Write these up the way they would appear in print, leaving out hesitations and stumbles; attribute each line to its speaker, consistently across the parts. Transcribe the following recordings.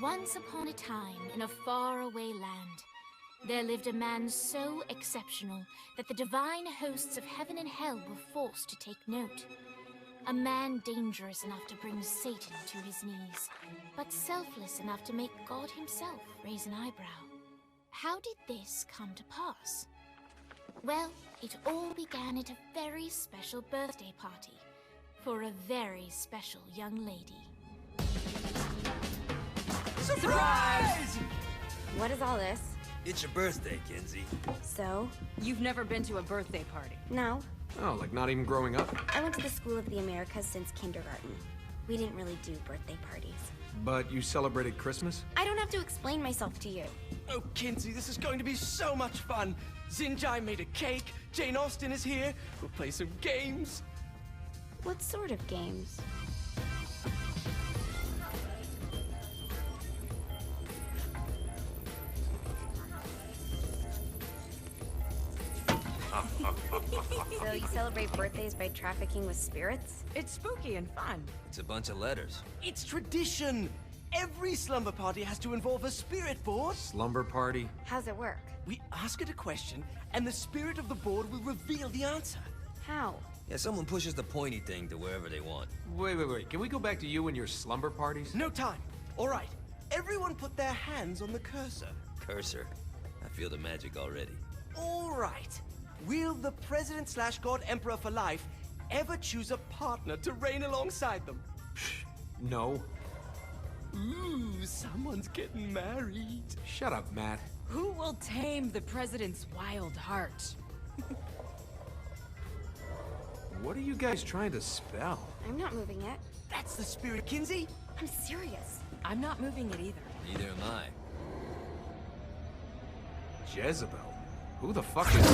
Speaker 1: Once upon a time, in a faraway land, there lived a man so exceptional that the divine hosts of heaven and hell were forced to take note. A man dangerous enough to bring Satan to his knees, but selfless enough to make God himself raise an eyebrow. How did this come to pass? Well, it all began at a very special birthday party for a very special young lady.
Speaker 2: Surprise!
Speaker 3: What is all this?
Speaker 4: It's your birthday, Kinsey.
Speaker 3: So?
Speaker 2: You've never been to a birthday party?
Speaker 3: No.
Speaker 5: Oh, like not even growing up?
Speaker 3: I went to the School of the Americas since kindergarten. We didn't really do birthday parties.
Speaker 5: But you celebrated Christmas?
Speaker 3: I don't have to explain myself to you.
Speaker 6: Oh, Kinsey, this is going to be so much fun. Xinjai made a cake, Jane Austen is here, we'll play some games.
Speaker 3: What sort of games? So you celebrate birthdays by trafficking with spirits?
Speaker 2: It's spooky and fun.
Speaker 4: It's a bunch of letters.
Speaker 6: It's tradition. Every slumber party has to involve a spirit board.
Speaker 5: Slumber party?
Speaker 3: How's it work?
Speaker 6: We ask it a question, and the spirit of the board will reveal the answer.
Speaker 3: How?
Speaker 4: Yeah, someone pushes the pointy thing to wherever they want.
Speaker 5: Wait. Can we go back to you and your slumber parties?
Speaker 6: No time. All right. Everyone put their hands on the cursor.
Speaker 4: Cursor. I feel the magic already.
Speaker 6: All right. Will the President/God Emperor for life ever choose a partner to reign alongside them?
Speaker 5: No.
Speaker 6: Ooh, someone's getting married.
Speaker 5: Shut up, Matt.
Speaker 2: Who will tame the president's wild heart?
Speaker 5: What are you guys trying to spell?
Speaker 3: I'm not moving it.
Speaker 6: That's the spirit, Kinsey.
Speaker 3: I'm serious.
Speaker 2: I'm not moving it either.
Speaker 4: Neither am I.
Speaker 5: Jezebel? Who the fuck is...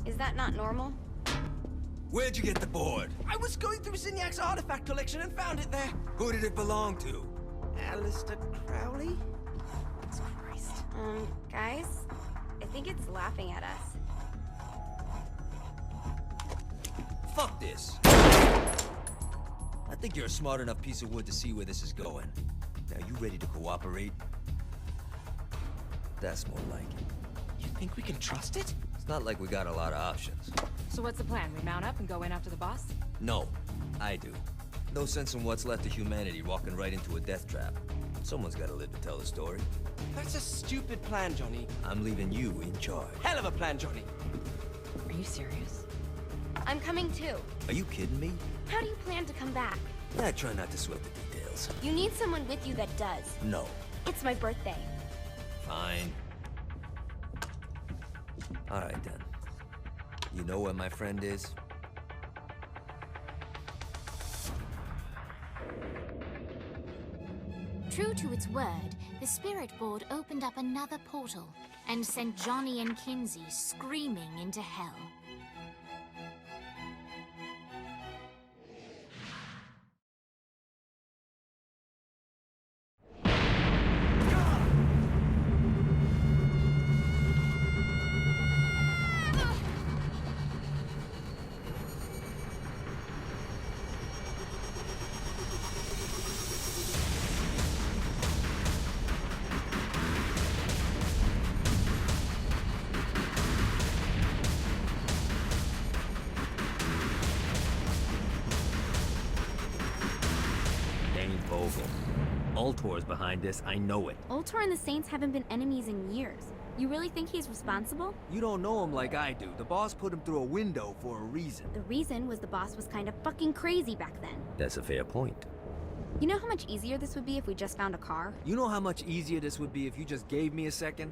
Speaker 3: Is that not normal?
Speaker 4: Where'd you get the board?
Speaker 6: I was going through Signac's artifact collection and found it there.
Speaker 4: Who did it belong to?
Speaker 6: Alistair Crowley? Christ.
Speaker 3: Guys? I think it's laughing at us.
Speaker 4: Fuck this. I think you're a smart enough piece of wood to see where this is going. Now, you ready to cooperate? That's more like it.
Speaker 6: You think we can trust it?
Speaker 4: It's not like we got a lot of options.
Speaker 2: So what's the plan? We mount up and go in after the boss?
Speaker 4: No, I do. No sense in what's left of humanity walking right into a death trap. Someone's gotta live to tell the story.
Speaker 6: That's a stupid plan, Johnny.
Speaker 4: I'm leaving you in charge.
Speaker 6: Hell of a plan, Johnny.
Speaker 2: Are you serious?
Speaker 3: I'm coming too.
Speaker 4: Are you kidding me?
Speaker 3: How do you plan to come back?
Speaker 4: I try not to sweat the details.
Speaker 3: You need someone with you that does.
Speaker 4: No.
Speaker 3: It's my birthday.
Speaker 4: Fine. Alright then. You know where my friend is?
Speaker 1: True to its word, the spirit board opened up another portal and sent Johnny and Kinsey screaming into hell.
Speaker 4: Ultor's behind this, I know it.
Speaker 3: Ultor and the Saints haven't been enemies in years. You really think he's responsible?
Speaker 4: You don't know him like I do. The boss put him through a window for a reason.
Speaker 3: The reason was the boss was kind of fucking crazy back then.
Speaker 4: That's a fair point.
Speaker 3: You know how much easier this would be if we just found a car?
Speaker 4: You know how much easier this would be if you just gave me a second?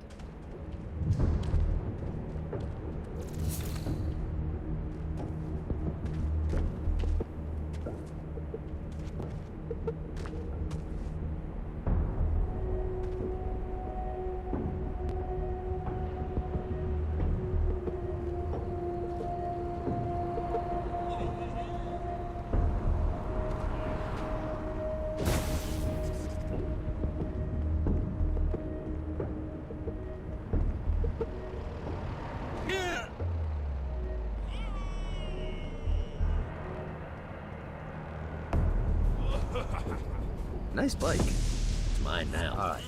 Speaker 4: Nice bike. It's mine now. Alright.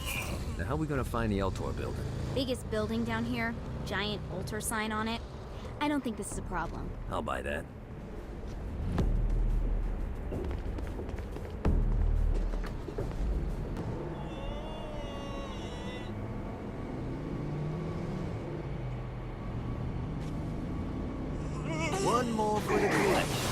Speaker 4: Now how are we gonna find the Eltor building?
Speaker 3: Biggest building down here, giant altar sign on it. I don't think this is a problem.
Speaker 4: I'll buy that. One more for the collection.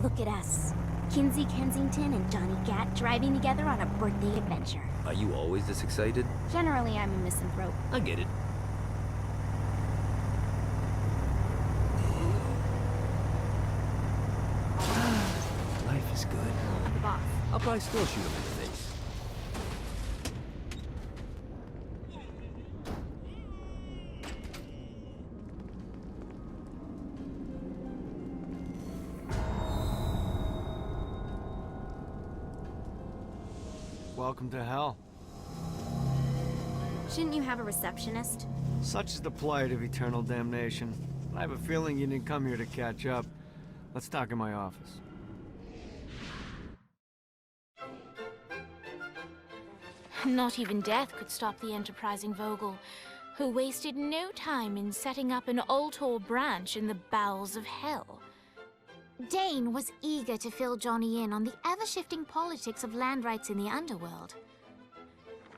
Speaker 3: Look at us. Kinsey Kensington and Johnny Gat driving together on a birthday adventure.
Speaker 4: Are you always this excited?
Speaker 3: Generally, I'm a misanthrope.
Speaker 4: I get it. Life is good.
Speaker 3: I'm the boss.
Speaker 4: I'll probably still shoot him in the face.
Speaker 7: Welcome to hell.
Speaker 3: Shouldn't you have a receptionist?
Speaker 7: Such is the plight of eternal damnation. I have a feeling you didn't come here to catch up. Let's talk in my office.
Speaker 1: Not even death could stop the enterprising Vogel, who wasted no time in setting up an Altor branch in the bowels of hell. Dane was eager to fill Johnny in on the ever-shifting politics of land rights in the underworld.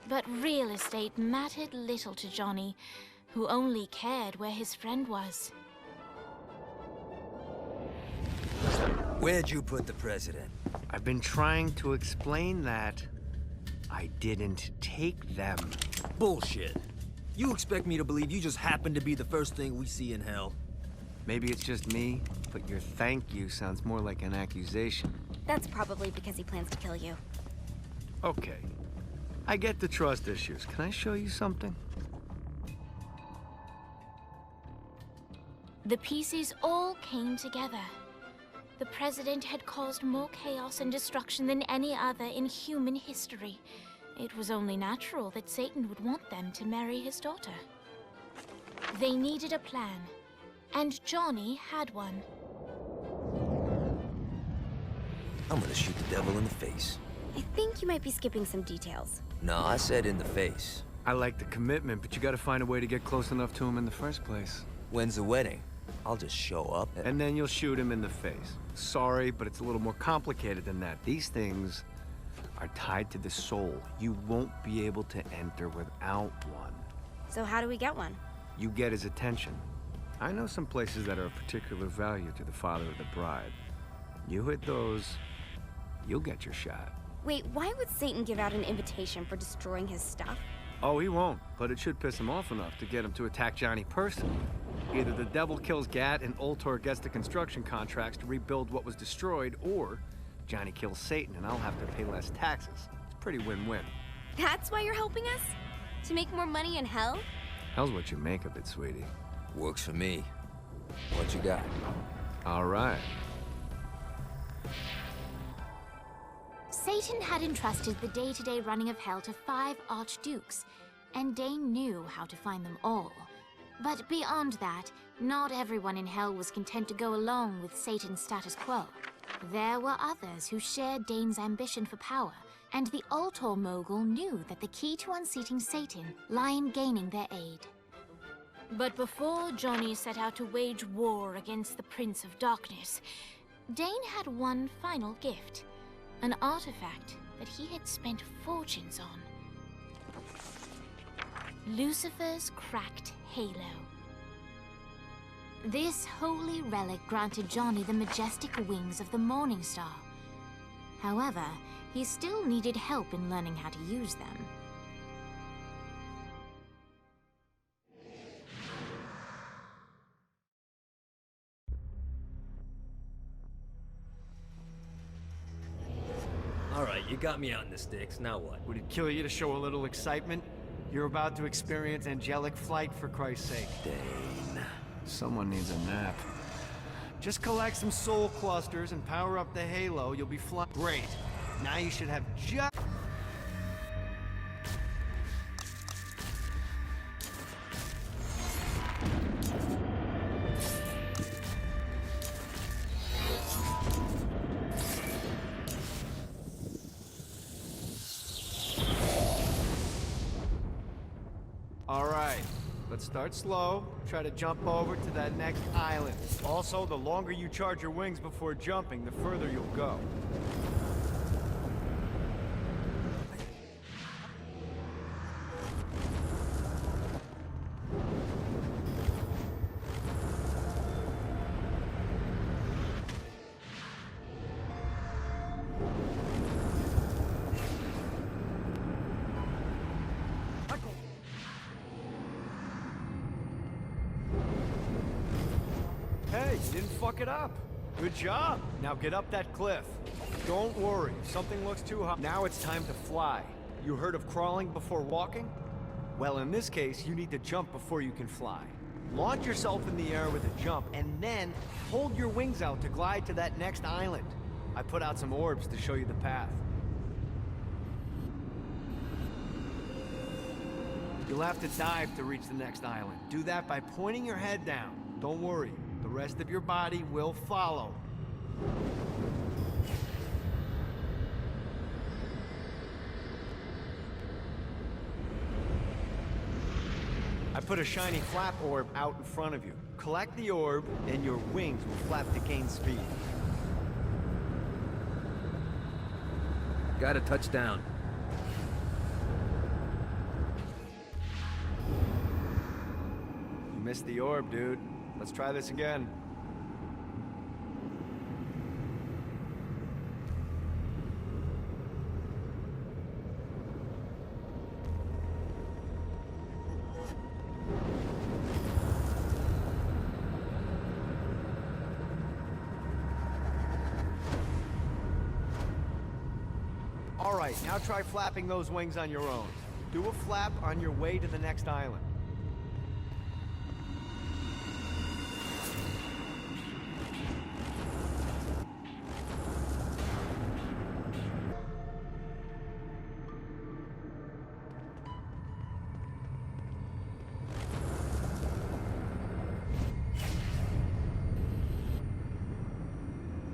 Speaker 1: But real estate mattered little to Johnny, who only cared where his friend was.
Speaker 4: Where'd you put the president?
Speaker 7: I've been trying to explain that. I didn't take them.
Speaker 4: Bullshit. You expect me to believe you just happened to be the first thing we see in hell?
Speaker 7: Maybe it's just me, but your thank you sounds more like an accusation.
Speaker 3: That's probably because he plans to kill you.
Speaker 7: Okay. I get the trust issues. Can I show you something?
Speaker 1: The pieces all came together. The president had caused more chaos and destruction than any other in human history. It was only natural that Satan would want them to marry his daughter. They needed a plan, and Johnny had one.
Speaker 4: I'm gonna shoot the devil in the face.
Speaker 3: I think you might be skipping some details.
Speaker 4: No, I said in the face.
Speaker 7: I like the commitment, but you gotta find a way to get close enough to him in the first place.
Speaker 4: When's the wedding? I'll just show up
Speaker 7: And then you'll shoot him in the face. Sorry, but it's a little more complicated than that. These things are tied to the soul. You won't be able to enter without one.
Speaker 3: So how do we get one?
Speaker 7: You get his attention. I know some places that are of particular value to the father of the bride. You hit those, you'll get your shot.
Speaker 3: Wait, why would Satan give out an invitation for destroying his stuff?
Speaker 7: Oh, he won't, but it should piss him off enough to get him to attack Johnny personally. Either the devil kills Gat and Ultor gets the construction contracts to rebuild what was destroyed, or Johnny kills Satan and I'll have to pay less taxes. It's pretty win-win.
Speaker 3: That's why you're helping us? To make more money in hell?
Speaker 7: Hell's what you make of it, sweetie.
Speaker 4: Works for me. What you got?
Speaker 7: All right.
Speaker 1: Satan had entrusted the day-to-day running of hell to 5 archdukes, and Dane knew how to find them all. But beyond that, not everyone in hell was content to go along with Satan's status quo. There were others who shared Dane's ambition for power, and the Altor mogul knew that the key to unseating Satan lay in gaining their aid. But before Johnny set out to wage war against the Prince of Darkness, Dane had one final gift, an artifact that he had spent fortunes on. Lucifer's cracked halo. This holy relic granted Johnny the majestic wings of the Morning Star. However, he still needed help in learning how to use them.
Speaker 4: Alright, you got me out in the sticks, now what?
Speaker 7: Would it kill you to show a little excitement? You're about to experience angelic flight, for Christ's sake.
Speaker 4: Dane.
Speaker 7: Someone needs a nap. Just collect some soul clusters and power up the halo, you'll be flying. Great. Now you should have just... Alright, let's start slow. Try to jump over to that next island. Also, the longer you charge your wings before jumping, the further you'll go. Hey, you didn't fuck it up. Good job. Now get up that cliff. Don't worry, if something looks too high. Now it's time to fly. You heard of crawling before walking? Well, in this case, you need to jump before you can fly. Launch yourself in the air with a jump, and then hold your wings out to glide to that next island. I put out some orbs to show you the path. You'll have to dive to reach the next island. Do that by pointing your head down. Don't worry. The rest of your body will follow. I put a shiny flap orb out in front of you. Collect the orb, and your wings will flap to gain speed.
Speaker 4: Got a touchdown.
Speaker 7: You missed the orb, dude. Let's try this again. All right, now try flapping those wings on your own. Do a flap on your way to the next island.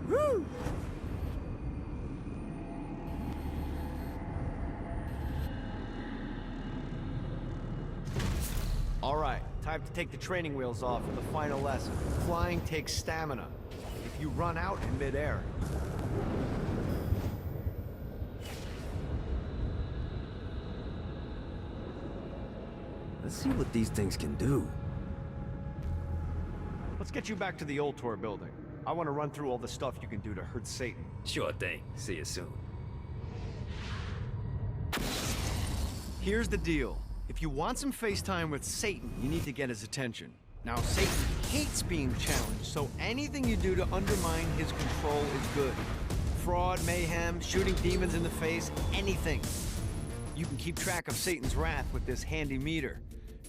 Speaker 7: Woo! All right, time to take the training wheels off for the final lesson. Flying takes stamina. If you run out in midair,
Speaker 4: Let's see what these things can do.
Speaker 7: let's get you back to the old tour building. I want to run through all the stuff you can do to hurt Satan.
Speaker 4: Sure thing. See you soon.
Speaker 7: Here's the deal. If you want some FaceTime with Satan, you need to get his attention. Now, Satan hates being challenged, so anything you do to undermine his control is good. Fraud, mayhem, shooting demons in the face, anything. You can keep track of Satan's wrath with this handy meter.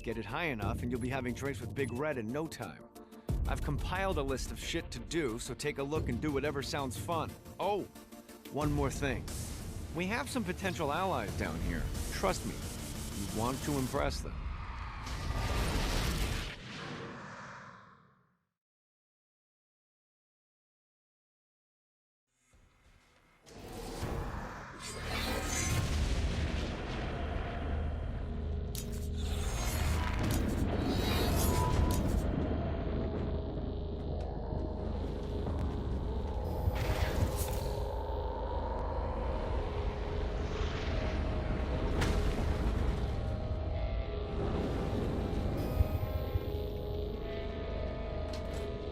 Speaker 7: Get it high enough and you'll be having drinks with Big Red in no time. I've compiled a list of shit to do, so take a look and do whatever sounds fun. Oh, one more thing. We have some potential allies down here. Trust me, you want to impress them.